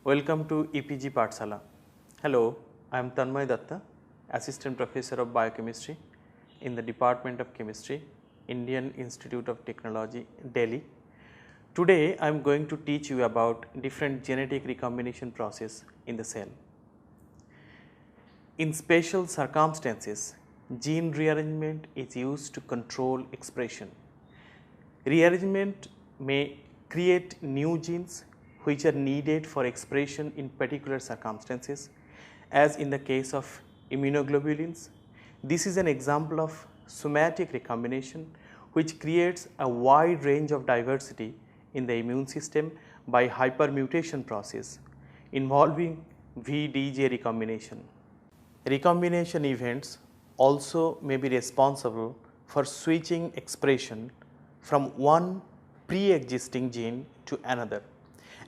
Welcome to EPG Pathshala. Hello, I am Tanmay Datta, Assistant Professor of Biochemistry in the Department of Chemistry, Indian Institute of Technology, Delhi. Today I am going to teach you about different genetic recombination process in the cell. In special circumstances, gene rearrangement is used to control expression. Rearrangement may create new genes which are needed for expression in particular circumstances, as in the case of immunoglobulins. This is an example of somatic recombination which creates a wide range of diversity in the immune system by hypermutation process involving VDJ recombination. Recombination events also may be responsible for switching expression from one pre-existing gene to another,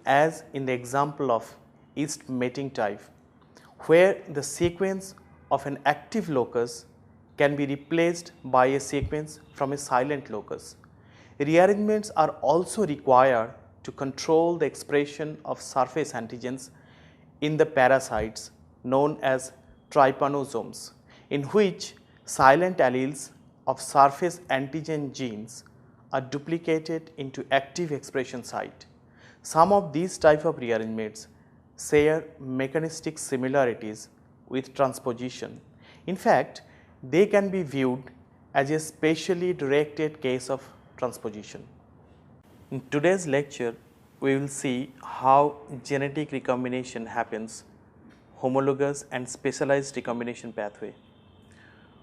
as in the example of yeast mating type, where the sequence of an active locus can be replaced by a sequence from a silent locus. Rearrangements are also required to control the expression of surface antigens in the parasites known as trypanosomes, in which silent alleles of surface antigen genes are duplicated into active expression site. Some of these type of rearrangements share mechanistic similarities with transposition. In fact, they can be viewed as a specially directed case of transposition. In today's lecture, we will see how genetic recombination happens, homologous and specialized recombination pathway.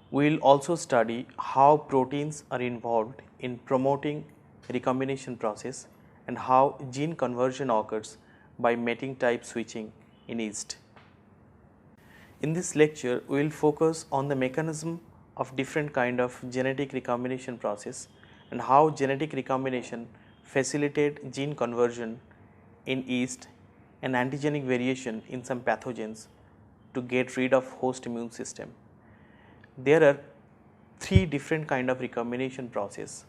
We will also study how proteins are involved in promoting recombination process and how gene conversion occurs by mating type switching in yeast. In this lecture, we will focus on the mechanism of different kind of genetic recombination process and how genetic recombination facilitate gene conversion in yeast and antigenic variation in some pathogens to get rid of host immune system. There are three different kind of recombination process: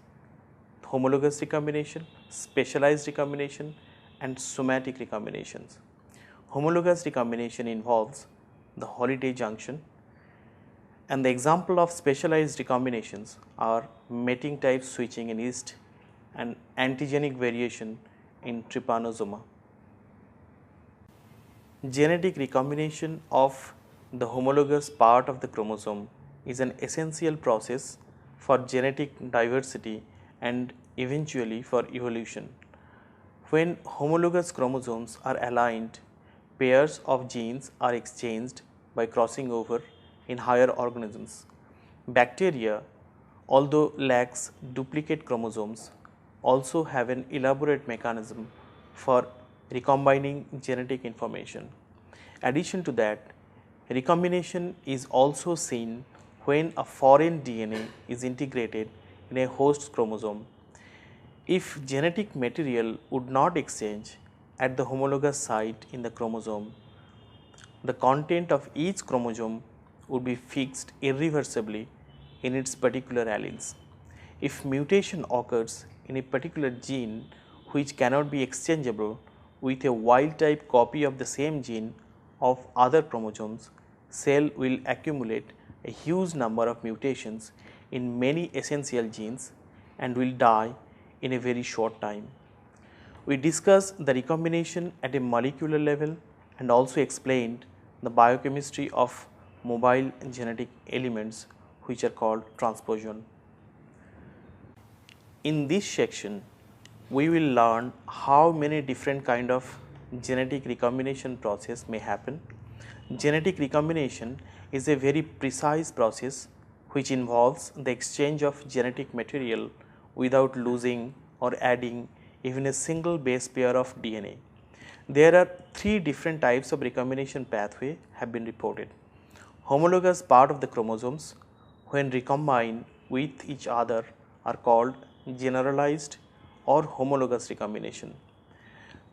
homologous recombination, specialized recombination and somatic recombinations. Homologous recombination involves the Holiday junction, and the example of specialized recombinations are mating type switching in yeast and antigenic variation in trypanosoma. Genetic recombination of the homologous part of the chromosome is an essential process for genetic diversity and eventually for evolution. When homologous chromosomes are aligned, pairs of genes are exchanged by crossing over in higher organisms. Bacteria, although lacks duplicate chromosomes, also have an elaborate mechanism for recombining genetic information. Addition to that, recombination is also seen when a foreign DNA is integrated in a host chromosome. If genetic material would not exchange at the homologous site in the chromosome, the content of each chromosome would be fixed irreversibly in its particular alleles. If mutation occurs in a particular gene which cannot be exchangeable with a wild type copy of the same gene of other chromosomes, cell will accumulate a huge number of mutations in many essential genes and will die in a very short time. We discussed the recombination at a molecular level and also explained the biochemistry of mobile genetic elements which are called transposon. In this section, we will learn how many different kind of genetic recombination process may happen. Genetic recombination is a very precise process which involves the exchange of genetic material without losing or adding even a single base pair of DNA. There are three different types of recombination pathway have been reported. Homologous part of the chromosomes, when recombined with each other, are called generalized or homologous recombination.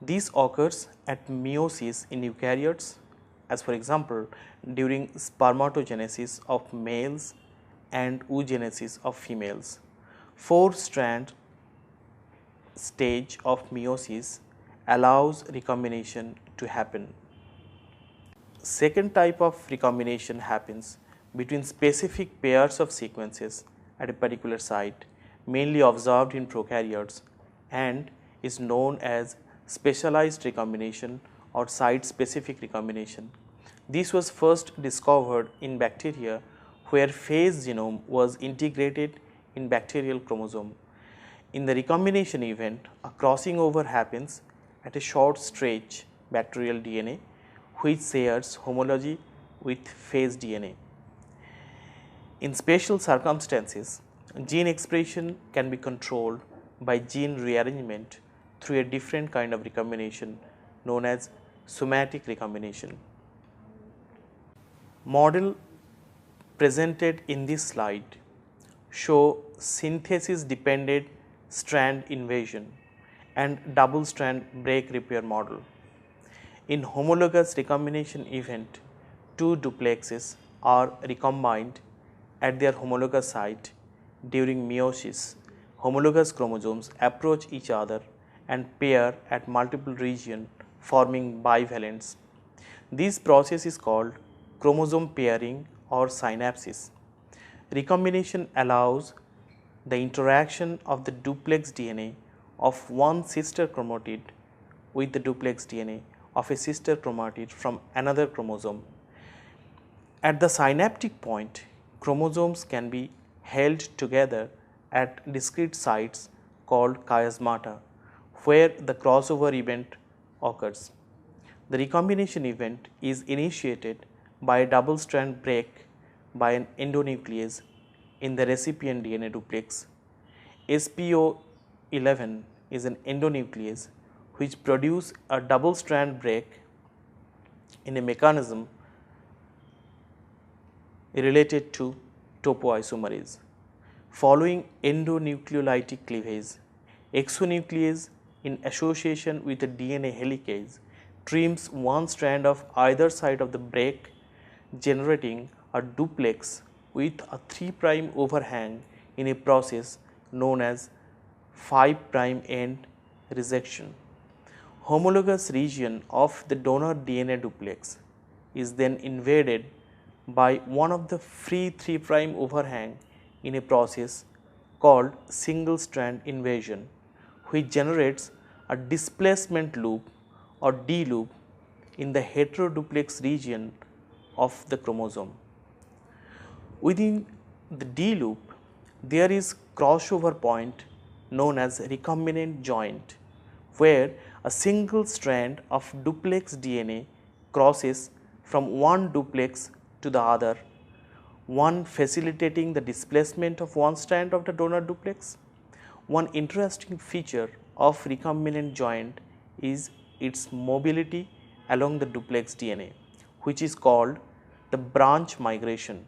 This occurs at meiosis in eukaryotes, as for example during spermatogenesis of males and oogenesis of females. 4-strand stage of meiosis allows recombination to happen. Second type of recombination happens between specific pairs of sequences at a particular site, mainly observed in prokaryotes, and is known as specialized recombination or site-specific recombination. This was first discovered in bacteria, where phase genome was integrated in bacterial chromosome. In the recombination event, a crossing over happens at a short stretch bacterial DNA, which shares homology with phase DNA. In special circumstances, gene expression can be controlled by gene rearrangement through a different kind of recombination known as somatic recombination. Model presented in this slide show synthesis dependent strand invasion and double strand break repair model. In homologous recombination event, two duplexes are recombined at their homologous site. During meiosis, homologous chromosomes approach each other and pair at multiple regions, forming bivalents. This process is called chromosome pairing or synapsis. Recombination allows the interaction of the duplex DNA of one sister chromatid with the duplex DNA of a sister chromatid from another chromosome. At the synaptic point, chromosomes can be held together at discrete sites called chiasmata, where the crossover event occurs. The recombination event is initiated by a double strand break by an endonuclease in the recipient DNA duplex. SPO11 is an endonuclease which produces a double strand break in a mechanism related to topoisomerase. Following endonucleolytic cleavage, exonuclease in association with a DNA helicase trims one strand of either side of the break, generating a duplex with a 3' overhang in a process known as 5' end resection. Homologous region of the donor DNA duplex is then invaded by one of the free 3' overhang in a process called single strand invasion, which generates a displacement loop or D loop in the heteroduplex region of the chromosome. Within the D loop, there is crossover point known as recombinant joint, where a single strand of duplex DNA crosses from one duplex to the other, one facilitating the displacement of one strand of the donor duplex. One interesting feature of recombinant joint is its mobility along the duplex DNA, which is called the branch migration.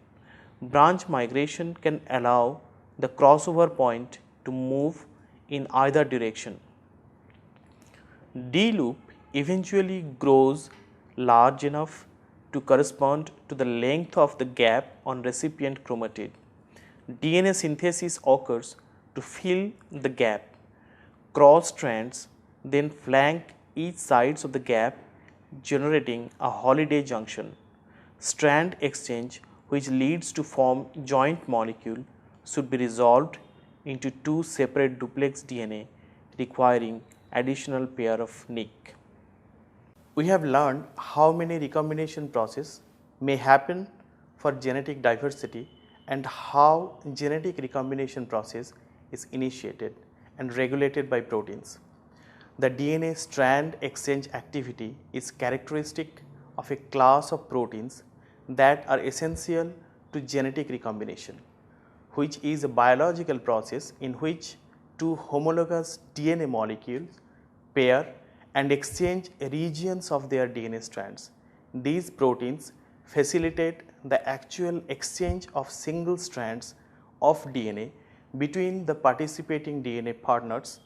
Branch migration can allow the crossover point to move in either direction. D loop eventually grows large enough to correspond to the length of the gap on recipient chromatid. DNA synthesis occurs to fill the gap. Cross strands then flank each sides of the gap, generating a Holliday junction. Strand exchange, which leads to form joint molecule, should be resolved into two separate duplex DNA, requiring additional pair of nick. We have learned how many recombination processes may happen for genetic diversity and how genetic recombination process is initiated and regulated by proteins. The DNA strand exchange activity is characteristic of a class of proteins that are essential to genetic recombination, which is a biological process in which two homologous DNA molecules pair and exchange regions of their DNA strands. These proteins facilitate the actual exchange of single strands of DNA between the participating DNA partners.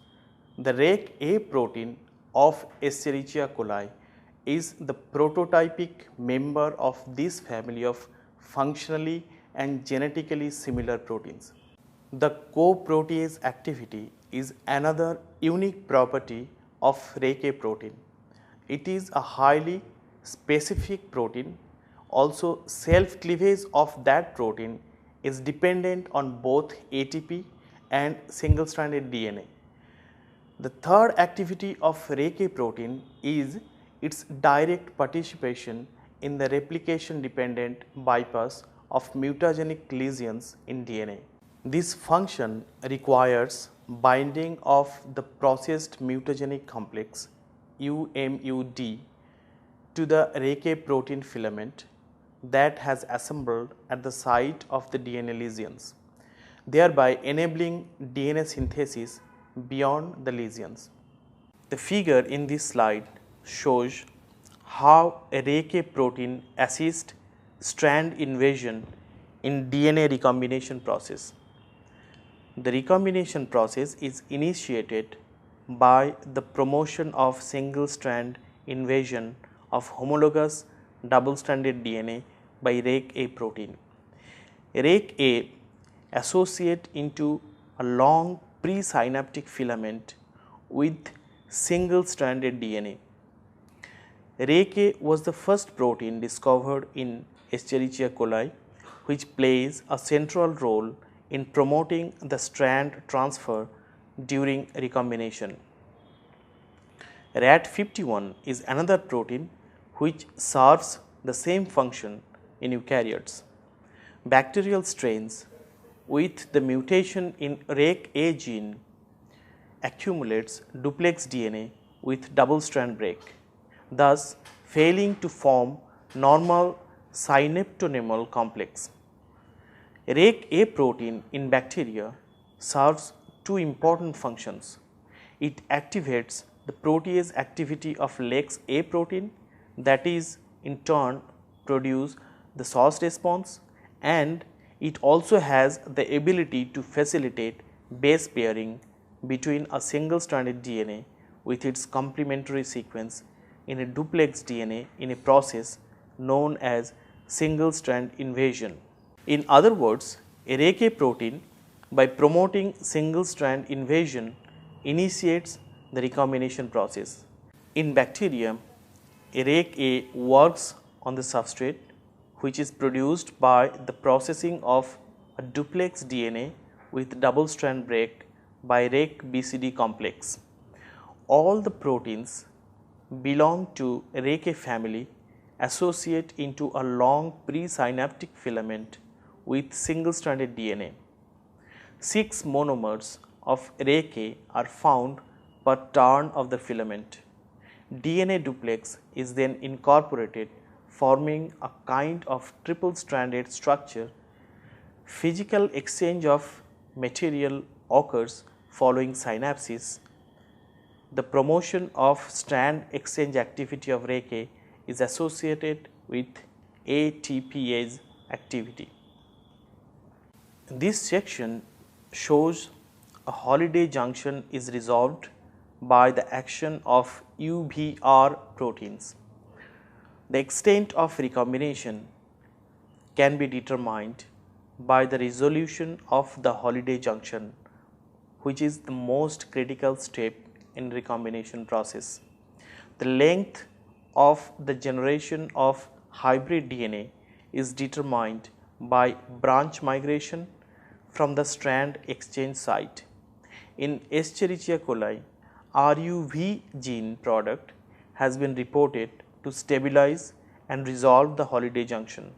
The REC-A protein of Escherichia coli is the prototypic member of this family of functionally and genetically similar proteins. The coprotease activity is another unique property of REC-A protein. it is a highly specific protein. Also, self cleavage of that protein is dependent on both ATP and single stranded DNA. The third activity of REK protein is its direct participation in the replication dependent bypass of mutagenic lesions in DNA. This function requires binding of the processed mutagenic complex UMUD to the REK protein filament that has assembled at the site of the DNA lesions, thereby enabling DNA synthesis beyond the lesions. The figure in this slide shows how a REK protein assists strand invasion in DNA recombination process. The recombination process is initiated by the promotion of single strand invasion of homologous double stranded DNA by REK-A protein. REK-A associate into a long presynaptic filament with single stranded DNA. REK-A was the first protein discovered in Escherichia coli, which plays a central role in promoting the strand transfer during recombination. RAT51 is another protein which serves the same function in eukaryotes. Bacterial strains with the mutation in REK-A gene accumulates duplex DNA with double strand break, thus failing to form normal synaptonemal complex. REK-A protein in bacteria serves two important functions. It activates the protease activity of LEX-A protein, that is in turn produce the SOS response, and it also has the ability to facilitate base pairing between a single stranded DNA with its complementary sequence in a duplex DNA in a process known as single strand invasion. In other words, a REK-A protein, by promoting single strand invasion, initiates the recombination process. In bacteria, a REK-A works on the substrate, which is produced by the processing of a duplex DNA with double strand break by REK-BCD complex. All the proteins belong to REK-A family associate into a long presynaptic filament with single stranded DNA. 6 monomers of REK-A are found per turn of the filament. DNA duplex is then incorporated, forming a kind of triple stranded structure. Physical exchange of material occurs following synapsis. The promotion of strand exchange activity of REK-A is associated with ATPase activity. This section shows a Holiday junction is resolved by the action of UVR proteins. The extent of recombination can be determined by the resolution of the Holiday junction, which is the most critical step in recombination process. The length of the generation of hybrid DNA is determined by branch migration from the strand exchange site. In Escherichia coli, RUV gene product has been reported to stabilize and resolve the Holiday junction.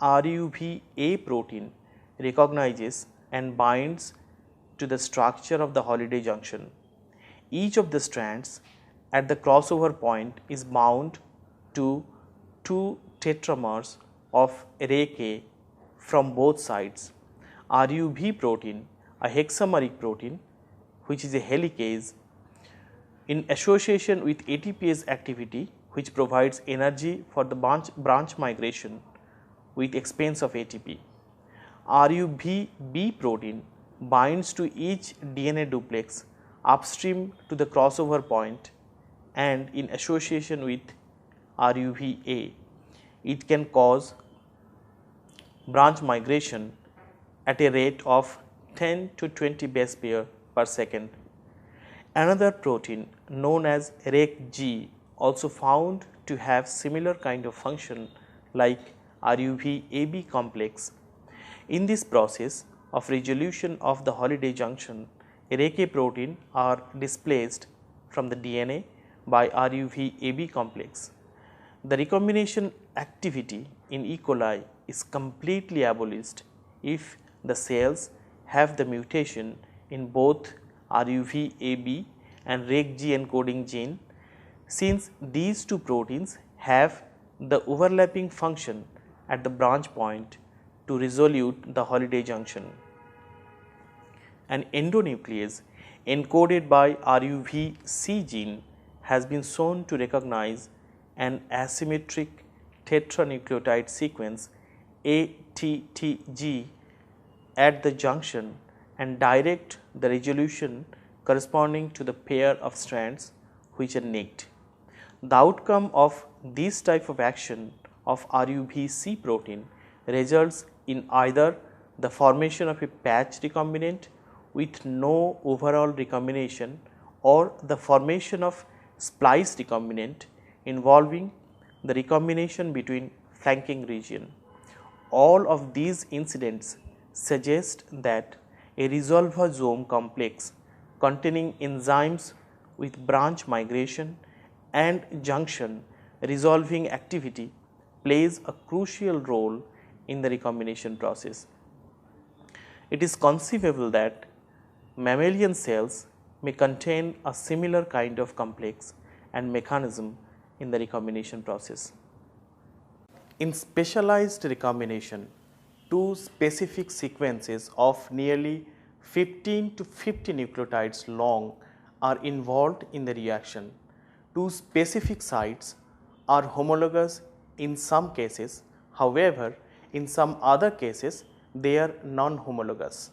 RUVA protein recognizes and binds to the structure of the Holiday junction. Each of the strands at the crossover point is bound to 2 tetramers of REK-A from both sides. RUV protein, a hexameric protein which is a helicase, in association with ATPase activity, which provides energy for the branch migration with expense of ATP. RUVB protein binds to each DNA duplex upstream to the crossover point, and in association with RUVA, it can cause branch migration at a rate of 10 to 20 base pair per second. Another protein known as REK-G also found to have similar kind of function like RUV-AB complex. In this process of resolution of the Holiday junction, RK protein are displaced from the DNA by RUV-AB complex. The recombination activity in E. coli is completely abolished if the cells have the mutation in both RUV-AB and REC-G encoding gene, since these two proteins have the overlapping function at the branch point to resolute the Holiday junction. An endonuclease encoded by RUV-C gene has been shown to recognize an asymmetric tetranucleotide sequence ATTG at the junction and direct the resolution corresponding to the pair of strands which are nicked. The outcome of this type of action of RUV-C protein results in either the formation of a patch recombinant with no overall recombination or the formation of splice recombinant involving the recombination between flanking region. All of these incidents suggest that a resolvosome complex containing enzymes with branch migration and junction resolving activity plays a crucial role in the recombination process. It is conceivable that mammalian cells may contain a similar kind of complex and mechanism in the recombination process. In specialized recombination, two specific sequences of nearly 15 to 50 nucleotides long are involved in the reaction. Two specific sites are homologous in some cases, however, in some other cases they are non-homologous.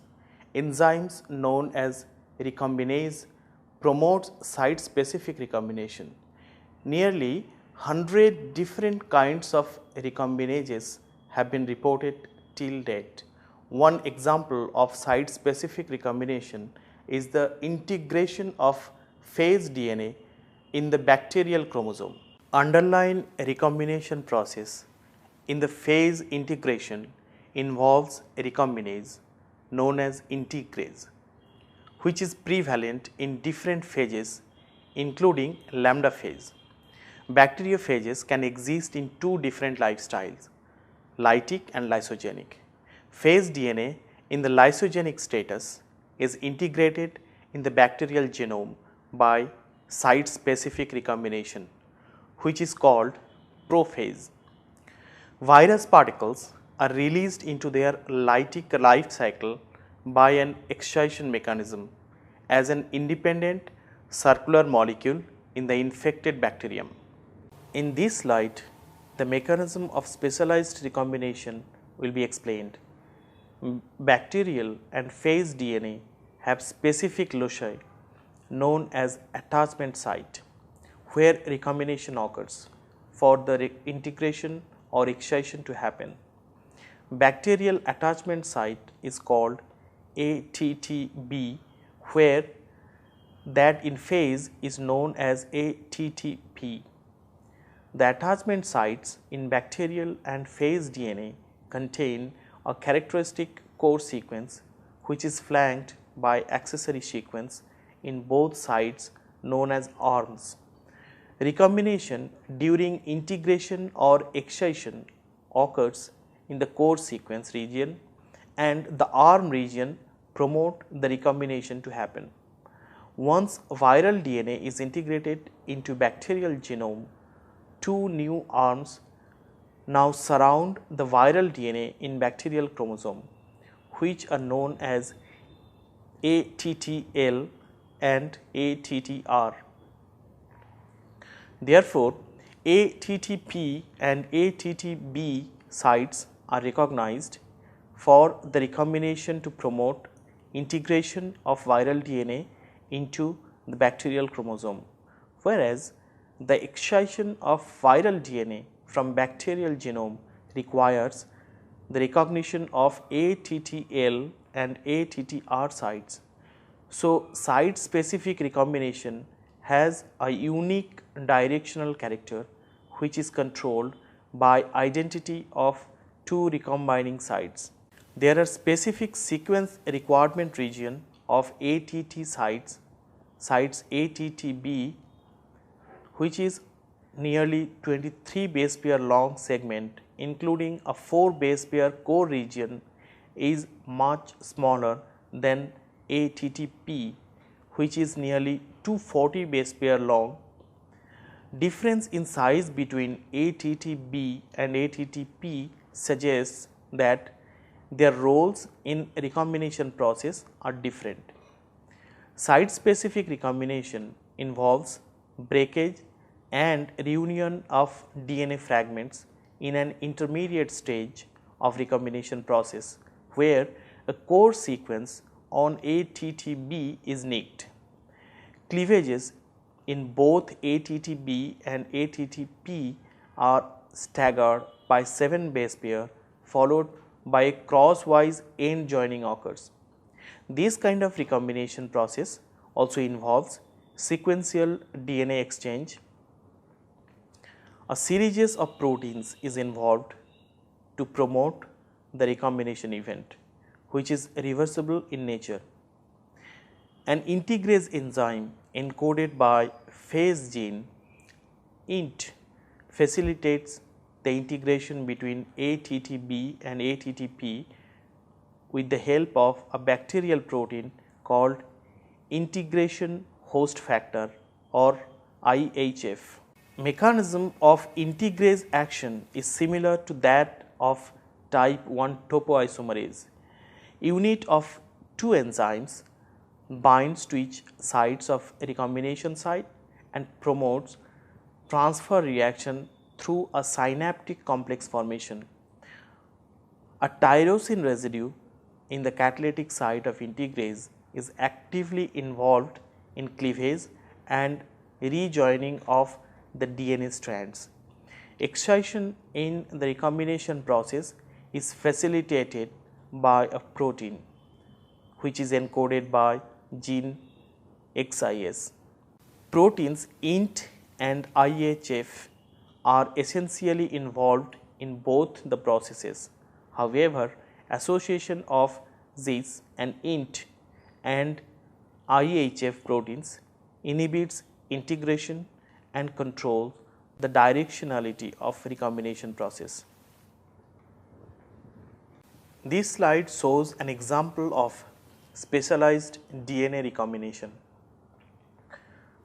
Enzymes known as recombinase promote site-specific recombination. Nearly 100 different kinds of recombinases have been reported till date. One example of site-specific recombination is the integration of phase DNA in the bacterial chromosome. Underlying recombination process in the phase integration involves a recombinase known as integrase, which is prevalent in different phases including lambda phase. Bacteriophages can exist in two different lifestyles, lytic and lysogenic. Phase DNA in the lysogenic status is integrated in the bacterial genome by site-specific recombination, which is called prophase. Virus particles are released into their lytic life cycle by an excitation mechanism as an independent circular molecule in the infected bacterium. In this slide, the mechanism of specialized recombination will be explained. Bacterial and phase DNA have specific loci known as attachment site where recombination occurs for the integration or excitation to happen. Bacterial attachment site is called ATTB, where that in phase is known as ATTP. The attachment sites in bacterial and phase DNA contain a characteristic core sequence which is flanked by accessory sequence in both sides known as arms. Recombination during integration or excitation occurs in the core sequence region, and the arm region promote the recombination to happen. Once viral DNA is integrated into bacterial genome, two new arms now surround the viral DNA in bacterial chromosome, which are known as ATTL and ATTR. Therefore, ATTP and ATTB sites are recognized for the recombination to promote integration of viral DNA into the bacterial chromosome, whereas the excitation of viral DNA from bacterial genome requires the recognition of ATTL and ATTR sites. So, site specific recombination has a unique directional character which is controlled by identity of two recombining sites. There are specific sequence requirement region of ATT sites ATTB, which is nearly 23 base pair long segment, including a 4 base pair core region, is much smaller than ATTP, which is nearly 240 base pair long. Difference in size between ATTB and ATTP suggests that their roles in recombination process are different. Site specific recombination involves breakage and reunion of DNA fragments in an intermediate stage of recombination process, where a core sequence on ATTB is nicked. Cleavages in both ATTB and ATTP are staggered by 7 base pair, followed by a crosswise end joining occurs. This kind of recombination process also involves sequential DNA exchange. A series of proteins is involved to promote the recombination event, which is reversible in nature. An integrase enzyme encoded by phase gene INT facilitates the integration between ATTB and ATTP with the help of a bacterial protein called integration host factor or IHF. Mechanism of integrase action is similar to that of type 1 topoisomerase. Unit of two enzymes binds to each sides of a recombination site and promotes transfer reaction through a synaptic complex formation. A tyrosine residue in the catalytic site of integrase is actively involved in cleavage and rejoining of the DNA strands. Excitation in the recombination process is facilitated by a protein which is encoded by gene XIS. Proteins INT and IHF are essentially involved in both the processes. However, association of these and INT and IHF proteins inhibits integration and controls the directionality of recombination process. This slide shows an example of specialized DNA recombination.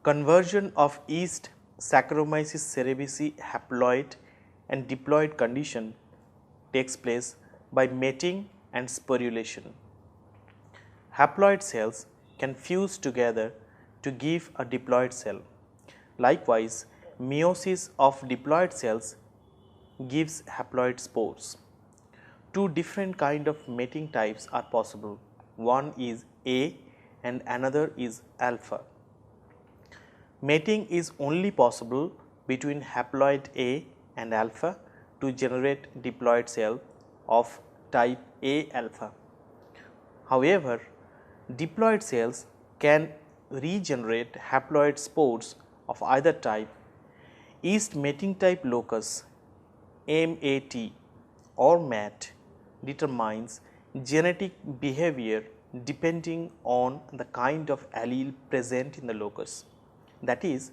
Conversion of yeast Saccharomyces cerevisiae haploid and diploid condition takes place by mating and sporulation. Haploid cells can fuse together to give a diploid cell. Likewise, meiosis of diploid cells gives haploid spores. Two different kinds of mating types are possible. One is A and another is alpha. Mating is only possible between haploid A and alpha to generate diploid cell of type A alpha. However, diploid cells can regenerate haploid spores of either type. Yeast mating type locus MAT or MAT determines genetic behavior depending on the kind of allele present in the locus. That is,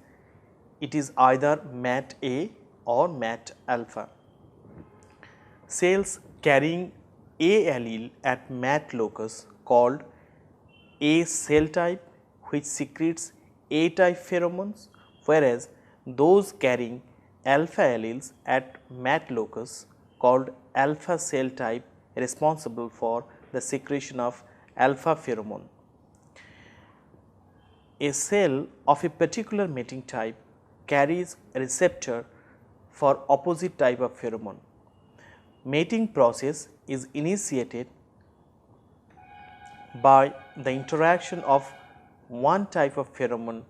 it is either MAT A or MAT alpha. Cells carrying A allele at MAT locus called A cell type, which secretes A type pheromones, whereas those carrying alpha alleles at MAT locus called alpha cell type responsible for the secretion of alpha pheromone. A cell of a particular mating type carries a receptor for opposite type of pheromone. Mating process is initiated by the interaction of one type of pheromone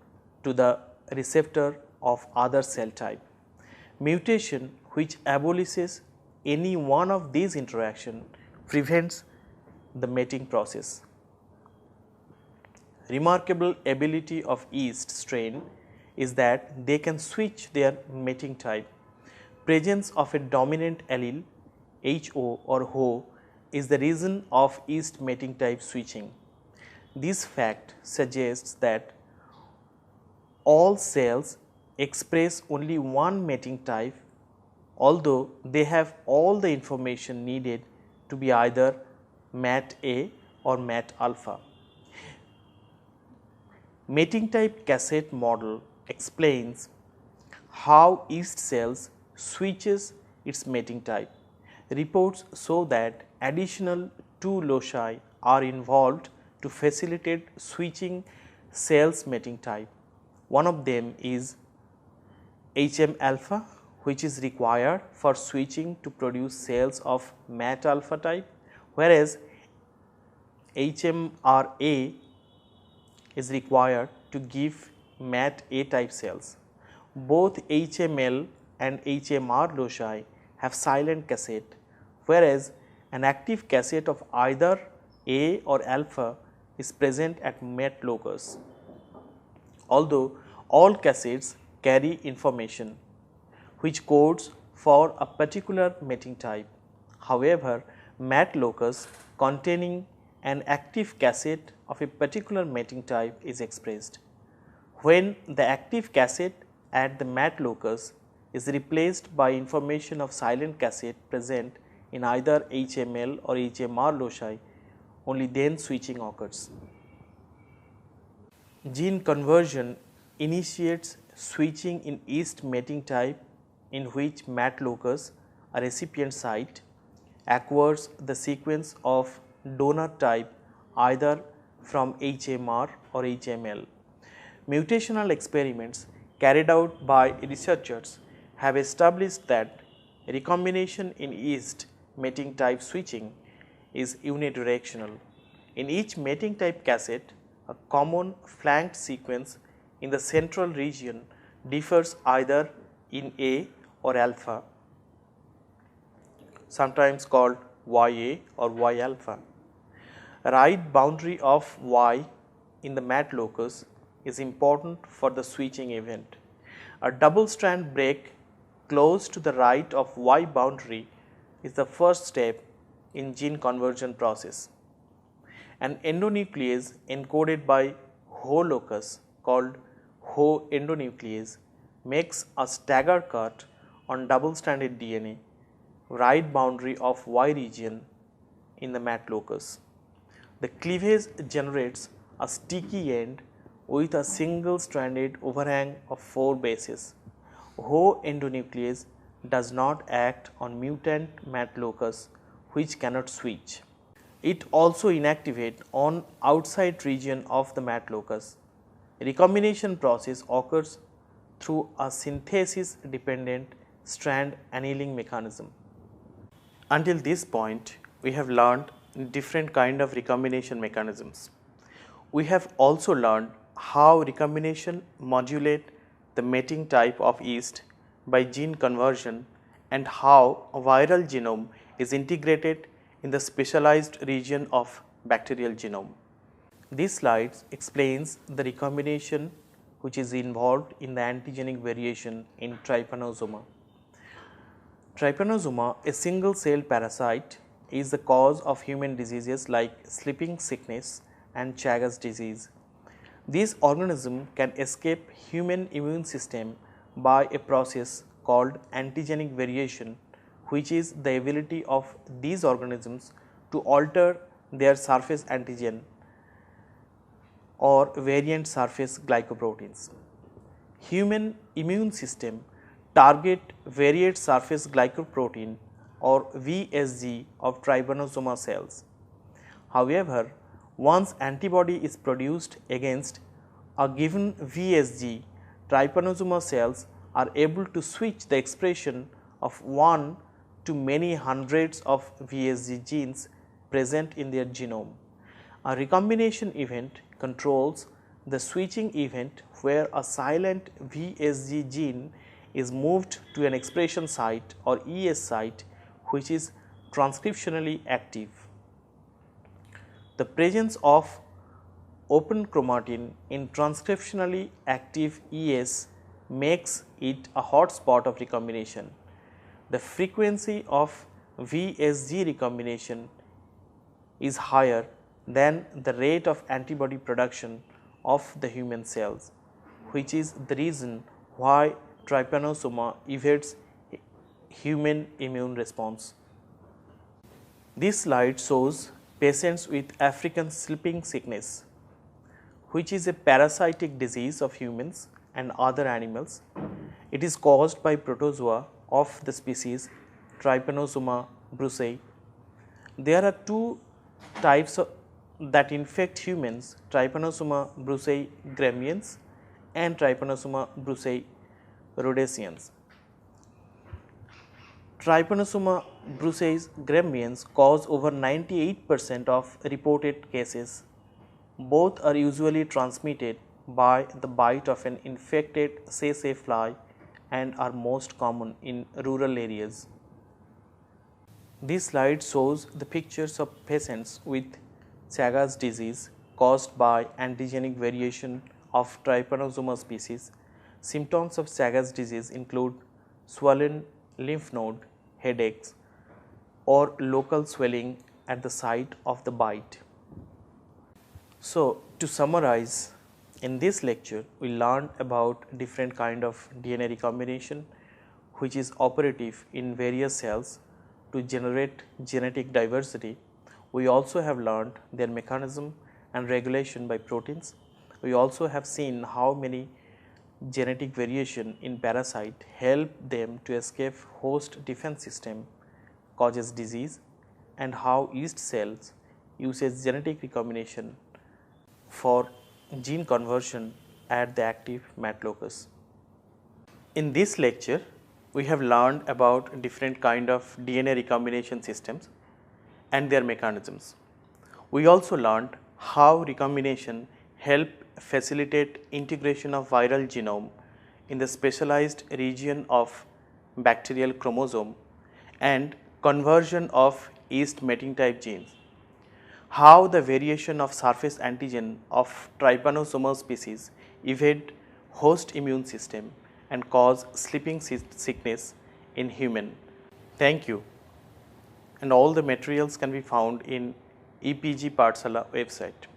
to the receptor of other cell type. Mutation which abolishes any one of these interactions prevents the mating process. Remarkable ability of yeast strain is that they can switch their mating type. Presence of a dominant allele HO or HO is the reason of yeast mating type switching. This fact suggests that all cells express only one mating type, although they have all the information needed to be either MAT A or MAT alpha. Mating type cassette model explains how yeast cells switches its mating type. Reports show that additional 2 loci are involved to facilitate switching cells mating type. One of them is HM alpha, which is required for switching to produce cells of MAT alpha type, whereas HMRA is required to give MAT A type cells. Both HML and HMR loci have silent cassette, whereas an active cassette of either A or alpha is present at MAT locus. Although all cassettes carry information which codes for a particular mating type, however, MAT locus containing an active cassette of a particular mating type is expressed. When the active cassette at the MAT locus is replaced by information of silent cassette present in either HML or HMR loci, only then switching occurs. Gene conversion initiates switching in yeast mating type in which MAT locus, a recipient site, acquires the sequence of donor type either from HMR or HML. Mutational experiments carried out by researchers have established that recombination in yeast mating type switching is unidirectional. In each mating type cassette, a common flanked sequence in the central region differs either in A or alpha, sometimes called YA or Y alpha. Right boundary of Y in the MAT locus is important for the switching event. A double strand break close to the right of Y boundary is the first step in gene conversion process. An endonuclease encoded by HO locus called HO endonuclease makes a stagger cut on double stranded DNA right boundary of Y region in the MAT locus. The cleavage generates a sticky end with a single stranded overhang of 4 bases. HO endonuclease does not act on mutant MAT locus which cannot switch. It also inactivates on outside region of the MAT locus. Recombination process occurs through a synthesis dependent strand annealing mechanism. Until this point, we have learned different kind of recombination mechanisms. We have also learned how recombination modulate the mating type of yeast by gene conversion and how a viral genome is integrated in the specialized region of bacterial genome. This slide explains the recombination which is involved in the antigenic variation in Trypanosoma. Trypanosoma, a single cell parasite, is the cause of human diseases like sleeping sickness and Chagas disease. This organism can escape human immune system by a process called antigenic variation, which is the ability of these organisms to alter their surface antigen or variant surface glycoproteins. Human immune system target variant surface glycoprotein or VSG of Trypanosoma cells. However, once antibody is produced against a given VSG, Trypanosoma cells are able to switch the expression of one to many hundreds of VSG genes present in their genome. A recombination event controls the switching event where a silent VSG gene is moved to an expression site or ES site which is transcriptionally active. The presence of open chromatin in transcriptionally active ES makes it a hotspot of recombination. The frequency of VSG recombination is higher than the rate of antibody production of the human cells, which is the reason why trypanosoma evades human immune response. This slide shows patients with African sleeping sickness, which is a parasitic disease of humans and other animals. It is caused by protozoa of the species Trypanosoma brucei. There are two types that infect humans, Trypanosoma brucei gramiens and Trypanosoma brucei rhodesians. Trypanosoma brucei gramiens cause over 98% of reported cases. Both are usually transmitted by the bite of an infected tsetse fly and are most common in rural areas. This slide shows the pictures of patients with Chagas disease caused by antigenic variation of Trypanosoma species. Symptoms of Chagas disease include swollen lymph node, headaches, or local swelling at the site of the bite. So, to summarize, in this lecture we learned about different kind of DNA recombination which is operative in various cells to generate genetic diversity. We also have learned their mechanism and regulation by proteins. We also have seen how many genetic variation in parasite help them to escape host defense system, causes disease, and how yeast cells uses genetic recombination for gene conversion at the active mat locus. In this lecture, we have learned about different kind of DNA recombination systems and their mechanisms. We also learned how recombination help facilitate integration of viral genome in the specialized region of bacterial chromosome and conversion of yeast mating type genes. How the variation of surface antigen of Trypanosoma species evade host immune system and cause sleeping sickness in human. Thank you. And all the materials can be found in EPG Pathshala website.